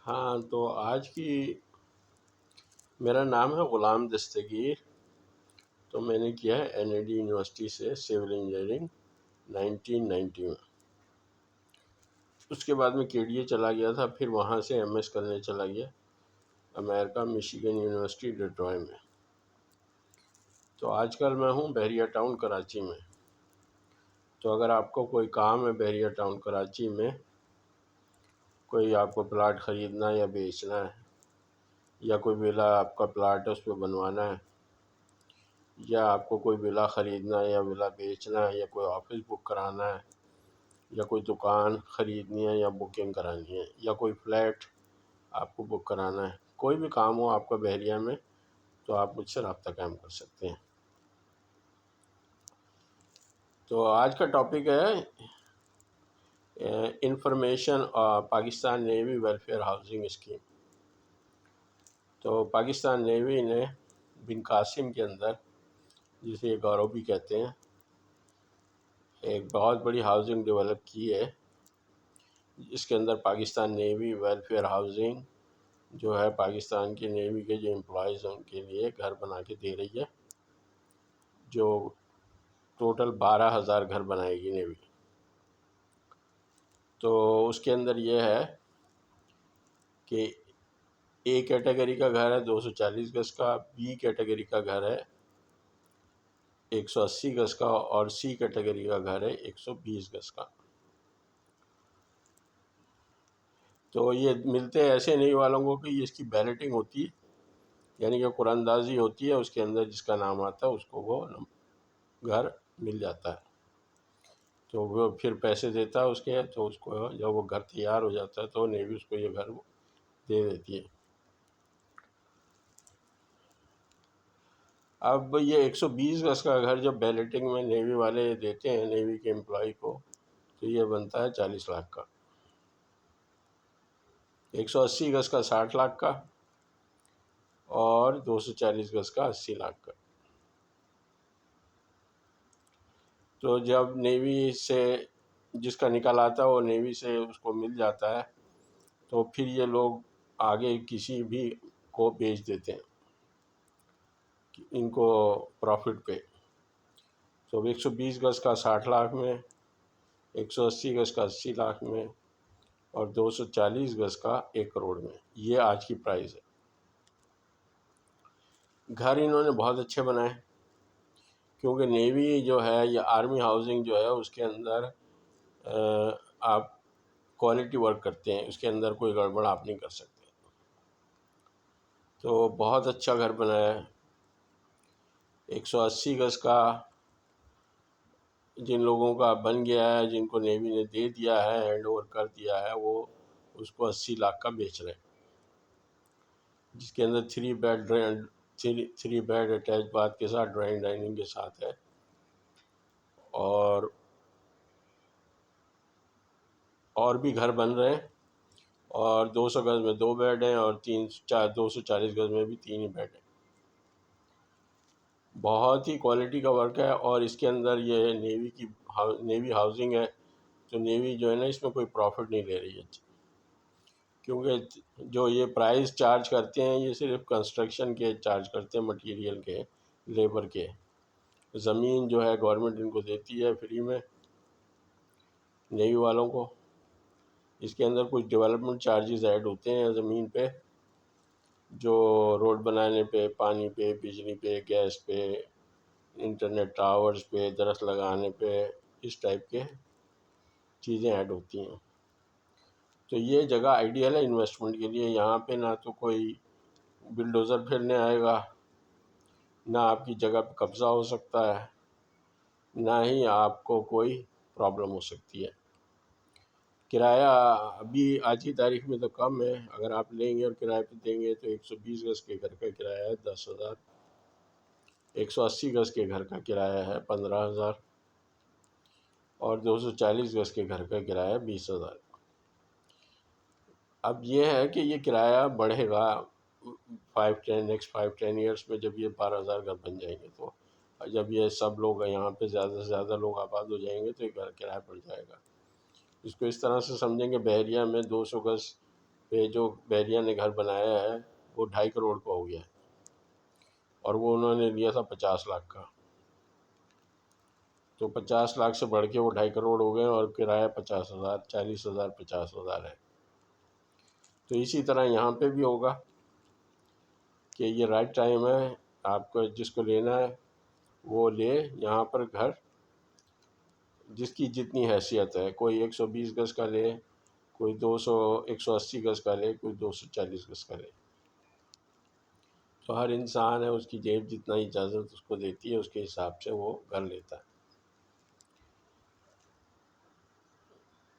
ہاں، تو آج کی میرا نام ہے غلام دستگیر. تو میں نے کیا ہے NID یونیورسٹی سے سول انجینئرنگ 1990 میں. اس کے بعد میں KDA چلا گیا تھا، پھر وہاں سے MS کرنے چلا گیا امریکہ مشیگن یونیورسٹی ڈیٹروائٹ میں. تو آج کل میں ہوں بحریہ ٹاؤن کراچی میں. تو اگر آپ کو کوئی کام ہے بحریہ ٹاؤن کراچی میں، کوئی آپ کو پلاٹ خریدنا یا بیچنا ہے، یا کوئی ولا آپ کا پلاٹ ہے اس پہ بنوانا ہے، یا آپ کو کوئی ولا خریدنا ہے یا ولا بیچنا ہے، یا کوئی آفس بک کرانا ہے، یا کوئی دکان خریدنی ہے یا بکنگ کرانی ہے، یا کوئی فلیٹ آپ کو بک کرانا ہے، کوئی بھی کام ہو آپ کا بحریہ میں، تو آپ مجھ سے رابطہ قائم کر سکتے ہیں. تو آج کا ٹاپک ہے information Pakistan navy welfare housing scheme. تو پاکستان نیوی نے بن قاسم کے اندر، جسے گورو بھی کہتے ہیں، ایک بہت بڑی ہاؤسنگ ڈیولپ کی ہے، جس کے اندر پاکستان نیوی ویلفیئر ہاؤسنگ جو ہے پاکستان کی نیوی کے جو امپلائیز ہیں ان کے لیے گھر بنا کے دے رہی ہے، جو ٹوٹل 12,000 گھر بنائے گی نیوی. تو اس کے اندر یہ ہے کہ A کیٹیگری کا گھر ہے 240 گز کا، B کیٹیگری کا گھر ہے 180 گز کا، اور C کیٹیگری کا گھر ہے 120 گز کا. تو یہ ملتے ہیں ایسے نیوی والوں کو کہ یہ اس کی بیلٹنگ ہوتی ہے، یعنی کہ قرآن اندازی ہوتی ہے، اس کے اندر جس کا نام آتا ہے اس کو وہ گھر مل جاتا ہے. تو وہ پھر پیسے دیتا ہے اس کے، تو اس کو جب وہ گھر تیار ہو جاتا ہے تو نیوی اس کو یہ گھر دے دیتی ہے. اب یہ 120 گز کا گھر جب بیلٹنگ میں نیوی والے دیتے ہیں نیوی کے امپلائی کو، تو یہ بنتا ہے 40 لاکھ کا. 180 گز کا 60 لاکھ کا، اور 240 گز کا 80 لاکھ کا. تو جب نیوی سے جس کا نکل آتا ہے وہ نیوی سے اس کو مل جاتا ہے، تو پھر یہ لوگ آگے کسی بھی کو بیچ دیتے ہیں ان کو پروفٹ پہ. تو 120 گز کا 60 لاکھ میں، 180 گز کا 80 لاکھ میں، اور 240 گز کا 1 کروڑ میں. یہ آج کی پرائز ہے. گھر انہوں نے بہت اچھے بنائے، کیونکہ نیوی جو ہے یا آرمی ہاؤسنگ جو ہے اس کے اندر آپ کوالٹی ورک کرتے ہیں، اس کے اندر کوئی گڑبڑ آپ نہیں کر سکتے. تو بہت اچھا گھر بنایا ہے. 180 گز کا جن لوگوں کا بن گیا ہے، جن کو نیوی نے دے دیا ہے، ہینڈ اوور کر دیا ہے، وہ اس کو 80 لاکھ کا بیچ رہے ہیں، جس کے اندر 3 بیڈ اٹیچ باتھ کے ساتھ ڈرائنگ ڈائننگ کے ساتھ ہے. اور بھی گھر بن رہے ہیں، اور 200 گز میں 2 بیڈ ہیں، اور 240 گز میں بھی 3 ہی بیڈ ہیں. بہت ہی کوالٹی کا ورک ہے. اور اس کے اندر یہ نیوی ہاؤسنگ ہے، تو نیوی جو ہے نا اس میں کوئی پروفٹ نہیں لے رہی ہے، کیونکہ جو یہ پرائز چارج کرتے ہیں یہ صرف کنسٹرکشن کے چارج کرتے ہیں، مٹیریل کے، لیبر کے. زمین جو ہے گورنمنٹ ان کو دیتی ہے فری میں نیوی والوں کو. اس کے اندر کچھ ڈیولپمنٹ چارجز ایڈ ہوتے ہیں زمین پہ، جو روڈ بنانے پہ، پانی پہ، بجلی پہ، گیس پہ، انٹرنیٹ ٹاورز پہ، درخت لگانے پہ، اس ٹائپ کے چیزیں ایڈ ہوتی ہیں. تو یہ جگہ آئیڈیل ہے انویسٹمنٹ کے لیے. یہاں پہ نہ تو کوئی بلڈوزر پھرنے آئے گا، نہ آپ کی جگہ پہ قبضہ ہو سکتا ہے، نہ ہی آپ کو کوئی پرابلم ہو سکتی ہے. کرایہ ابھی آج کی تاریخ میں تو کم ہے، اگر آپ لیں گے اور کرایہ پہ دیں گے تو 120 گز کے گھر کا کرایہ ہے 10,000، 180 گز کے گھر کا کرایہ ہے 15,000، اور 240 گز کے گھر کا کرایہ 20,000. اب یہ ہے کہ یہ کرایہ بڑھے گا 5-10 ایئرس میں. جب یہ 12,000 گھر بن جائیں گے تو جب یہ سب لوگ یہاں پہ زیادہ سے زیادہ لوگ آباد ہو جائیں گے تو یہ گھر کرایہ بڑھ جائے گا. اس کو اس طرح سے سمجھیں کہ بحریہ میں 200 گز پہ جو بحریہ نے گھر بنایا ہے وہ 2.5 کروڑ کا ہو گیا ہے، اور وہ انہوں نے لیا تھا 50 لاکھ کا، تو 50 لاکھ سے بڑھ کے وہ 2.5 کروڑ ہو گئے، اور کرایہ 50,000 40,000 50,000 ہے۔ تو اسی طرح یہاں پہ بھی ہوگا کہ یہ رائٹ ٹائم ہے، آپ کو جس کو لینا ہے وہ لے یہاں پر گھر، جس کی جتنی حیثیت ہے، کوئی 120 گز کا لے، کوئی 180 گز کا لے، کوئی 240 گز کا لے، تو ہر انسان ہے، اس کی جیب جتنا اجازت اس کو دیتی ہے اس کے حساب سے وہ گھر لیتا ہے۔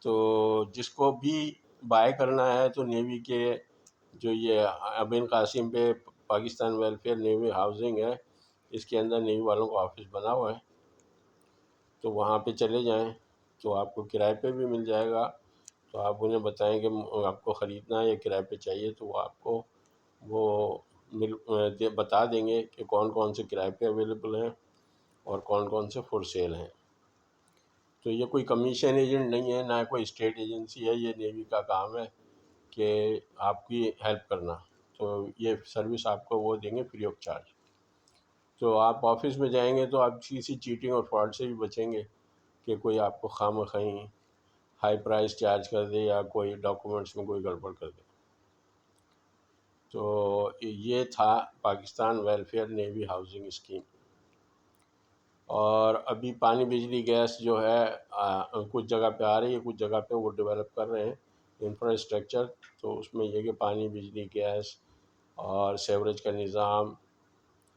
تو جس کو بھی بائی کرنا ہے تو نیوی کے جو یہ بن قاسم پہ پاکستان ویلفیئر نیوی ہاؤسنگ ہے، اس کے اندر نیوی والوں کا آفس بنا ہوا ہے، تو وہاں پہ چلے جائیں تو آپ کو کرائے پہ بھی مل جائے گا۔ تو آپ انہیں بتائیں کہ آپ کو خریدنا ہے یا کرائے پہ چاہیے، تو وہ آپ کو وہ بتا دیں گے کہ کون کون سے کرائے پہ اویلیبل ہیں اور کون کون سے فور سیل ہیں۔ تو یہ کوئی کمیشن ایجنٹ نہیں ہے، نہ کوئی اسٹیٹ ایجنسی ہے، یہ نیوی کا کام ہے کہ آپ کی ہیلپ کرنا، تو یہ سروس آپ کو وہ دیں گے فری آف چارج۔ تو آپ آفس میں جائیں گے تو آپ کسی چیٹنگ اور فراڈ سے بھی بچیں گے کہ کوئی آپ کو خواہ مخواہ ہائی پرائز چارج کر دے یا کوئی ڈاکومنٹس میں کوئی گڑبڑ کر دے۔ تو یہ تھا Pakistan welfare navy housing scheme. اور ابھی پانی بجلی گیس جو ہے کچھ جگہ پہ آ رہی ہے، کچھ جگہ پہ وہ ڈیولپ کر رہے ہیں انفراسٹرکچر، تو اس میں یہ کہ پانی بجلی گیس اور سیوریج کا نظام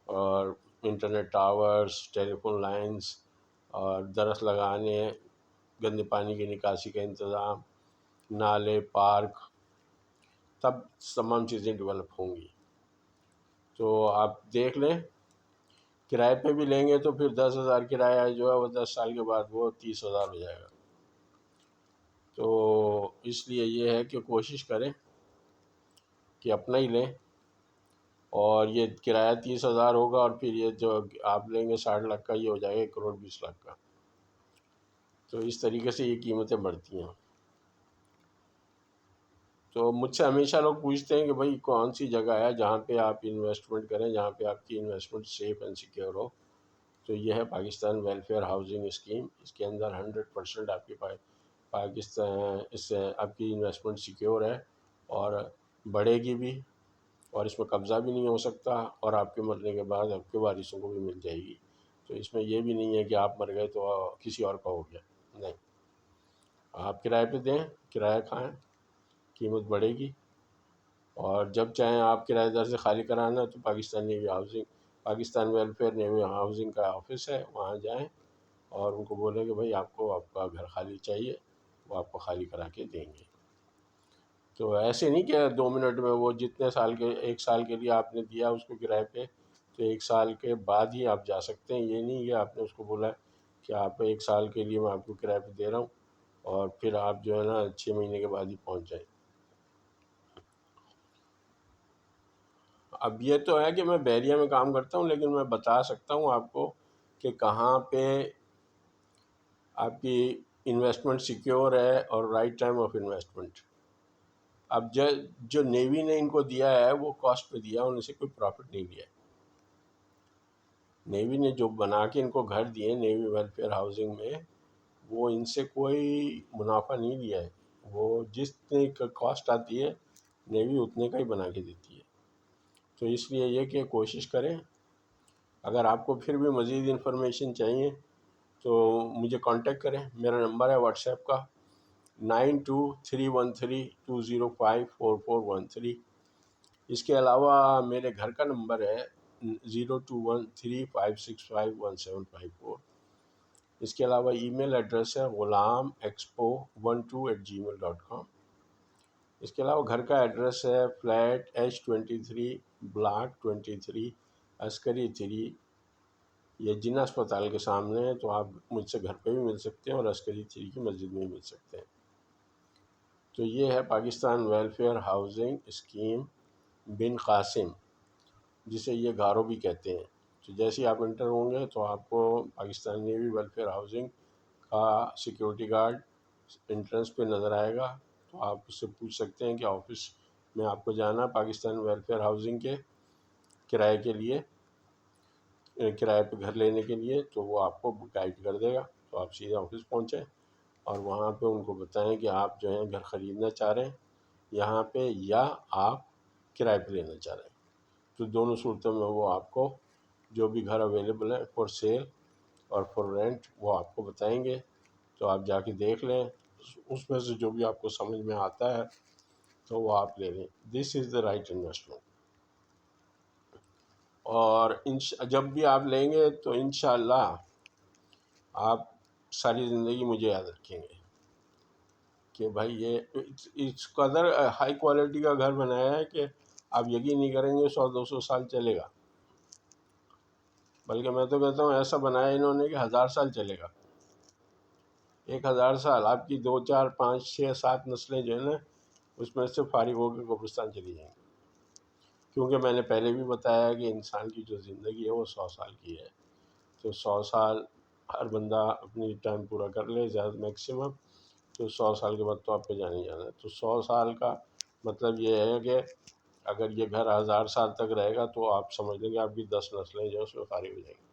اور انٹرنیٹ ٹاورز، ٹیلی فون لائنز، اور درخت لگانے، گندے پانی کی نکاسی کا انتظام، نالے، پارک، تمام چیزیں ڈیولپ ہوں گی۔ تو آپ دیکھ لیں، کرائے پہ بھی لیں گے تو پھر 10,000 کرایہ جو ہے وہ 10 سال کے بعد وہ 30,000 ہو جائے گا۔ تو اس لیے یہ ہے کہ کوشش کریں کہ اپنا ہی لیں، اور یہ کرایہ 30,000 ہوگا، اور پھر یہ جو آپ لیں گے 60 لاکھ کا، یہ ہو جائے گا 1,20,00,000 کا۔ تو اس طریقے سے یہ قیمتیں بڑھتی ہیں۔ تو مجھ سے ہمیشہ لوگ پوچھتے ہیں کہ بھائی کون سی جگہ ہے جہاں پہ آپ انویسٹمنٹ کریں، جہاں پہ آپ کی انویسٹمنٹ سیف اینڈ سیکیور ہو، تو یہ ہے پاکستان ویلفیئر ہاؤسنگ اسکیم۔ اس کے اندر 100% آپ کی پاکستان اس سے آپ کی انویسٹمنٹ سیکیور ہے، اور بڑھے گی بھی، اور اس میں قبضہ بھی نہیں ہو سکتا، اور آپ کے مرنے کے بعد آپ کے وارثوں کو بھی مل جائے گی۔ تو اس میں یہ بھی نہیں ہے کہ آپ مر گئے تو کسی اور کا ہو گیا، نہیں، آپ کرائے پہ دیں، کرایہ کھائیں، قیمت بڑھے گی، اور جب چاہیں آپ کرایہ دار سے خالی کرانا تو پاکستان ویلفیئر نیوی ہاؤسنگ کا آفس ہے، وہاں جائیں اور ان کو بولیں کہ بھائی آپ کو آپ کا گھر خالی چاہیے، وہ آپ کو خالی کرا کے دیں گے۔ تو ایسے نہیں کہ 2 منٹ میں، وہ جتنے سال کے 1 سال کے لیے آپ نے دیا اس کو کرائے پہ، تو 1 سال کے بعد ہی آپ جا سکتے ہیں۔ یہ نہیں کہ آپ نے اس کو بولا کہ آپ 1 سال کے لیے میں آپ کو کرائے پہ دے رہا ہوں، اور پھر آپ جو ہے نا 6 مہینے کے بعد ہی پہنچ جائیں۔ اب یہ تو ہے کہ میں بحریہ میں کام کرتا ہوں، لیکن میں بتا سکتا ہوں آپ کو کہ کہاں پہ آپ کی انویسٹمنٹ سیکیور ہے اور رائٹ ٹائم آف انویسٹمنٹ۔ اب جو نیوی نے ان کو دیا ہے وہ کاسٹ پہ دیا، ان سے کوئی پروفٹ نہیں لیا ہے۔ نیوی نے جو بنا کے ان کو گھر دیے نیوی ویلفیئر ہاؤسنگ میں، وہ ان سے کوئی منافع نہیں لیا ہے، وہ جتنے کا کاسٹ آتی ہے نیوی اتنے کا ہی بنا کے دیتی ہے۔ تو اس لیے یہ کہ کوشش کریں، اگر آپ کو پھر بھی مزید انفارمیشن چاہیے تو مجھے کانٹیکٹ کریں، میرا نمبر ہے واٹس ایپ کا 923132054413۔ اس کے علاوہ میرے گھر کا نمبر ہے 0213565174۔ اس کے علاوہ ای میل ایڈریس ہے ghulamexpo12@gmail.com۔ اس کے علاوہ گھر کا ایڈریس ہے فلیٹ H23 بلاک 23 عسکری 3، یہ جناح اسپتال کے سامنے ہے۔ تو آپ مجھ سے گھر پہ بھی مل سکتے ہیں اور عسکری 3 کی مسجد میں بھی مل سکتے ہیں۔ تو یہ ہے پاکستان ویلفیئر ہاؤسنگ اسکیم بن قاسم، جسے یہ گارو بھی کہتے ہیں۔ تو جیسے ہی آپ انٹر ہوں گے تو آپ کو پاکستان نیوی ویلفیئر ہاؤسنگ کا سیکیورٹی گارڈ انٹرنس پہ نظر آئے گا، تو آپ اس سے پوچھ سکتے ہیں کہ آفس میں آپ کو جانا پاکستان ویلفیئر ہاؤسنگ کے کرائے کے لیے، کرائے پہ گھر لینے کے لیے، تو وہ آپ کو گائیڈ کر دے گا. تو آپ سیدھے آفس پہنچیں اور وہاں پہ ان کو بتائیں کہ آپ جو ہیں گھر خریدنا چاہ رہے ہیں یہاں پہ، یا آپ کرائے پہ لینا چاہ رہے ہیں. تو دونوں صورتوں میں وہ آپ کو جو بھی گھر اویلیبل ہے فار سیل اور فار رینٹ وہ آپ کو بتائیں گے. تو آپ جا کے دیکھ لیں، اس میں سے جو بھی آپ کو سمجھ میں آتا ہے تو وہ آپ لے لیں. دس از دا رائٹ انویسٹمنٹ. اور جب بھی آپ لیں گے تو انشاءاللہ آپ ساری زندگی مجھے یاد رکھیں گے کہ بھائی یہ اس قدر ہائی کوالٹی کا گھر بنایا ہے کہ آپ یقین نہیں کریں گے 100-200 سال چلے گا. بلکہ میں تو کہتا ہوں ایسا بنایا انہوں نے کہ 1000 سال چلے گا. 1000 سال آپ کی 2 4 5 6 7 نسلیں جو ہے نا اس میں سے فارغ ہو کے قبرستان چلی جائیں گی. کیونکہ میں نے پہلے بھی بتایا کہ انسان کی جو زندگی ہے وہ 100 سال کی ہے. تو 100 سال ہر بندہ اپنی ٹائم پورا کر لے زیادہ میکسیمم، تو 100 سال کے بعد تو آپ کو جانے جانا ہے. تو 100 سال کا مطلب یہ ہے کہ اگر یہ گھر 1000 سال تک رہے گا تو آپ سمجھ لیں گے آپ کی 10 نسلیں جو ہے اس میں فارغ ہو جائیں گی.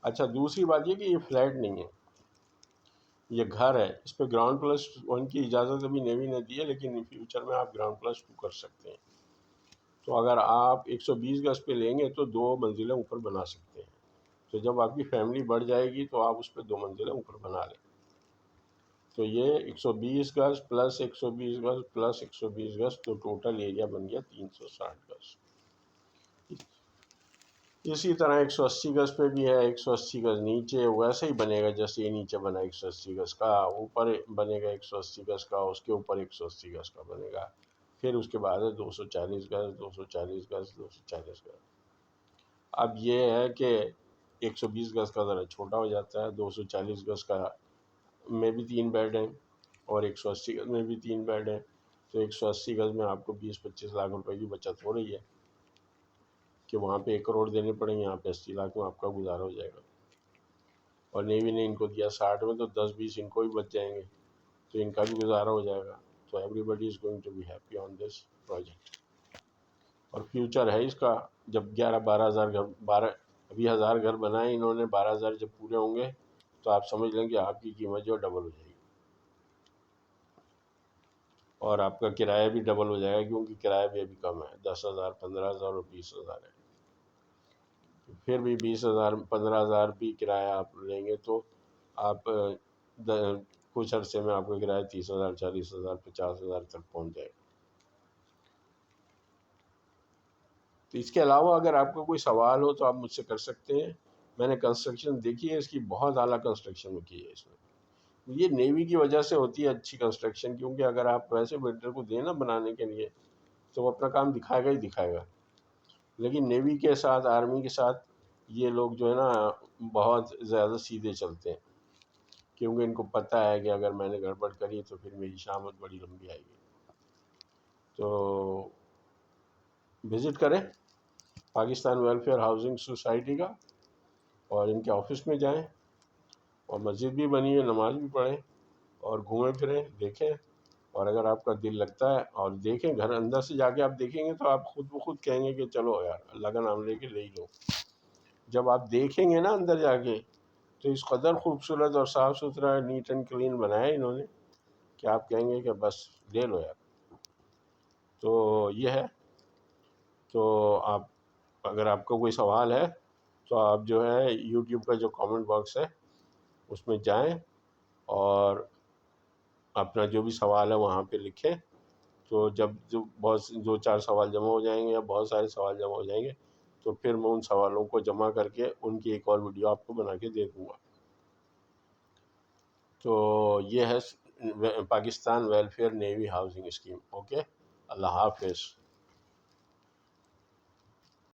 اچھا دوسری بات یہ کہ یہ فلیٹ نہیں ہے، یہ گھر ہے. اس پہ گراؤنڈ پلس 1 کی اجازت ابھی نیوی نے دی ہے، لیکن فیوچر میں آپ گراؤنڈ پلس 2 کر سکتے ہیں. تو اگر آپ 120 گز پہ لیں گے تو 2 منزلیں اوپر بنا سکتے ہیں. تو جب آپ کی فیملی بڑھ جائے گی تو آپ اس پہ 2 منزلیں اوپر بنا لیں. تو یہ 120 گز پلس 120 گز پلس 120 گز تو ٹوٹل ایریا بن گیا 360 گز. اسی طرح 180 گز پہ بھی ہے، 180 گز نیچے ویسے ہی بنے گا جیسے یہ نیچے بنا 180 گز کا، اوپر بنے گا 180 گز کا، اس کے اوپر 180 گز کا بنے گا. پھر اس کے بعد ہے 240 گز 240 گز 240 گز. اب یہ ہے کہ 120 گز کا ذرا چھوٹا ہو جاتا ہے، 240 گز کا میں بھی 3 بیڈ ہیں اور 180 گز میں بھی 3 بیڈ ہیں. تو 180 گز میں آپ کو 20-25 لاکھ روپے کی بچت ہو رہی ہے کہ وہاں پہ 1 کروڑ دینے پڑیں گے، یہاں پہ 80 لاکھ میں آپ کا گزارا ہو جائے گا. اور نیوی نے ان کو دیا 60 میں، تو 10-20 ان کو بھی بچ جائیں گے تو ان کا بھی گزارا ہو جائے گا. تو everybody is going to be happy on this project. اور فیوچر ہے اس کا. جب 11-12 ہزار گھر ابھی 1000 گھر بنائے انہوں نے، 12,000 جب پورے ہوں گے تو آپ سمجھ لیں کہ آپ کی قیمت جو ڈبل ہو جائے گی اور آپ کا کرایہ بھی ڈبل ہو جائے گا، کیونکہ کرایہ بھی ابھی کم ہے، 10,000 15,000 اور 20,000 ہے. پھر بھی 20,000 15,000 بھی کرایہ آپ لیں گے تو آپ کچھ عرصے میں آپ کا کرایہ 30,000 40,000 50,000 تک پہنچ جائے گا. تو اس کے علاوہ اگر آپ کو کوئی سوال ہو تو آپ مجھ سے کر سکتے ہیں. میں نے کنسٹرکشن دیکھی ہے اس کی، بہت اعلیٰ کنسٹرکشن کی ہے اس میں. یہ نیوی کی وجہ سے ہوتی ہے اچھی کنسٹرکشن، کیونکہ اگر آپ ویسے بلڈر کو دیں نا بنانے کے لیے تو وہ اپنا کام دکھائے گا ہی دکھائے گا. لیکن نیوی کے ساتھ آرمی کے ساتھ یہ لوگ جو ہے نا بہت زیادہ سیدھے چلتے ہیں، کیونکہ ان کو پتہ ہے کہ اگر میں نے گڑبڑ کری تو پھر میری شامت بڑی لمبی آئے گی. تو وزٹ کریں پاکستان ویلفیئر ہاؤسنگ سوسائٹی کا، اور ان کے آفس میں جائیں، اور مسجد بھی بنی ہے، نماز بھی پڑھیں اور گھومیں پھریں دیکھیں. اور اگر آپ کا دل لگتا ہے اور دیکھیں، گھر اندر سے جا کے آپ دیکھیں گے تو آپ خود بخود کہیں گے کہ چلو یار اللہ کا نام لے کے لے ہی لو. جب آپ دیکھیں گے نا اندر جا کے تو اس قدر خوبصورت اور صاف ستھرا نیٹ اینڈ کلین بنایا انہوں نے کہ آپ کہیں گے کہ بس لے لو یار. تو یہ ہے. تو آپ اگر آپ کا کوئی سوال ہے تو آپ جو ہے یوٹیوب کا جو کامنٹ باکس ہے اس میں جائیں اور اپنا جو بھی سوال ہے وہاں پہ لکھیں. تو جب جو بہت 2-4 سوال جمع ہو جائیں گے یا بہت سارے سوال جمع ہو جائیں گے تو پھر میں ان سوالوں کو جمع کر کے ان کی ایک اور ویڈیو آپ کو بنا کے دے دوں گا. تو یہ ہے Pakistan welfare navy housing scheme. Okay, اللہ حافظ.